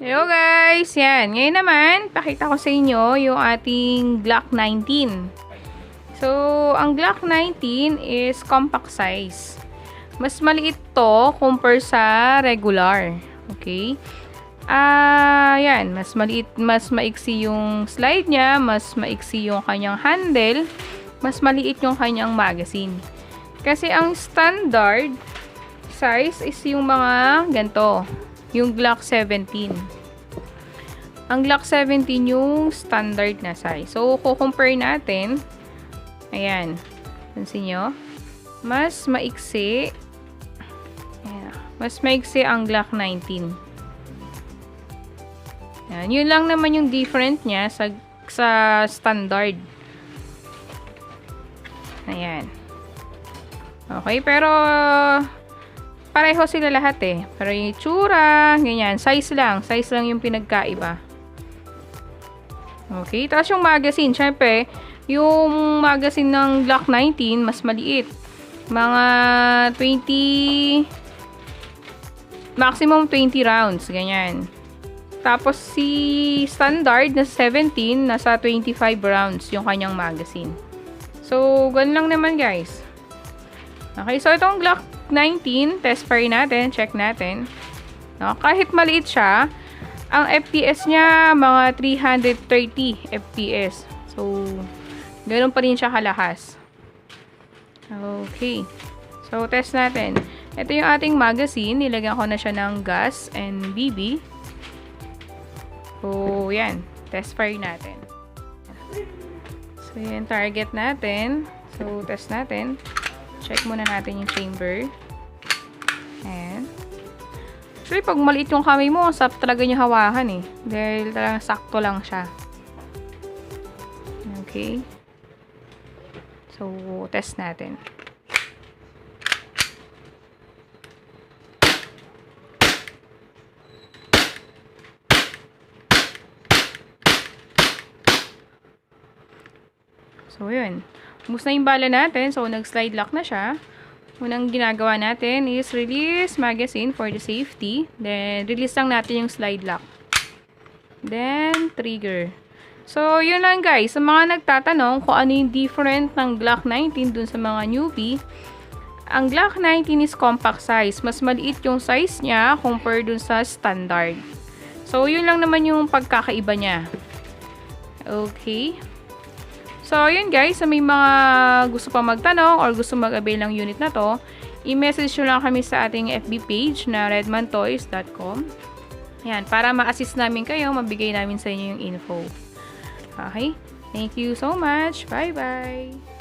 Hello guys! Yan. Ngayon naman, pakita ko sa inyo yung ating Glock 19. So, ang Glock 19 is compact size. Mas maliit to compare sa regular. Okay? Yan. Mas maliit, mas maiksi yung slide niya, mas maiksi yung kanyang handle, mas maliit yung kanyang magazine. Kasi ang standard size is yung mga ganito. Yung Glock 17. Ang Glock 17 yung standard na size. So, kukompare natin. Ayan. Pansin nyo? Mas maiksi. Ayan. Mas maiksi ang Glock 19. Ayan. Yun lang naman yung different niya sa standard. Ayan. Okay, pero pareho sila lahat eh. Pero yung itsura, ganyan. Size lang yung pinagkaiba. Okay. Tapos yung magazine, syempre, yung magazine ng Glock 19, mas maliit. Mga 20, maximum 20 rounds. Ganyan. Tapos si standard na 17, nasa 25 rounds yung kanyang magazine. So, ganun lang naman guys. Okay. So, itong Glock 19, test fire natin, check natin. No, kahit maliit siya, ang FPS niya mga 330 FPS. So, ganoon pa rin siya kalahas. Okay. So, test natin. Ito yung ating magazine. Nilagyan ko na siya ng gas and BB. So, yan. Test fire natin. So, yan target natin. So, test natin. Check muna natin yung chamber. Ayan. Actually, pag maliit yung kamay mo, sarap talaga niya hawakan eh. Dahil talagang sakto lang siya. Okay. So, test natin. So, yun. Ubus na yung bala natin. So, nag-slide lock na siya. Unang ginagawa natin is release magazine for the safety. Then, release lang natin yung slide lock. Then, trigger. So, yun lang guys. Sa mga nagtatanong kung ano yung different ng Glock 19 dun sa mga newbie, ang Glock 19 is compact size. Mas maliit yung size niya compare dun sa standard. So, yun lang naman yung pagkakaiba niya. Okay. So, yun guys, sa may mga gusto pa magtanong or gusto mag-avail ng unit na to, i-message nyo lang kami sa ating FB page na redmantoys.com. Yan, para ma-assist namin kayo, mabigay namin sa inyo yung info. Okay? Thank you so much. Bye-bye!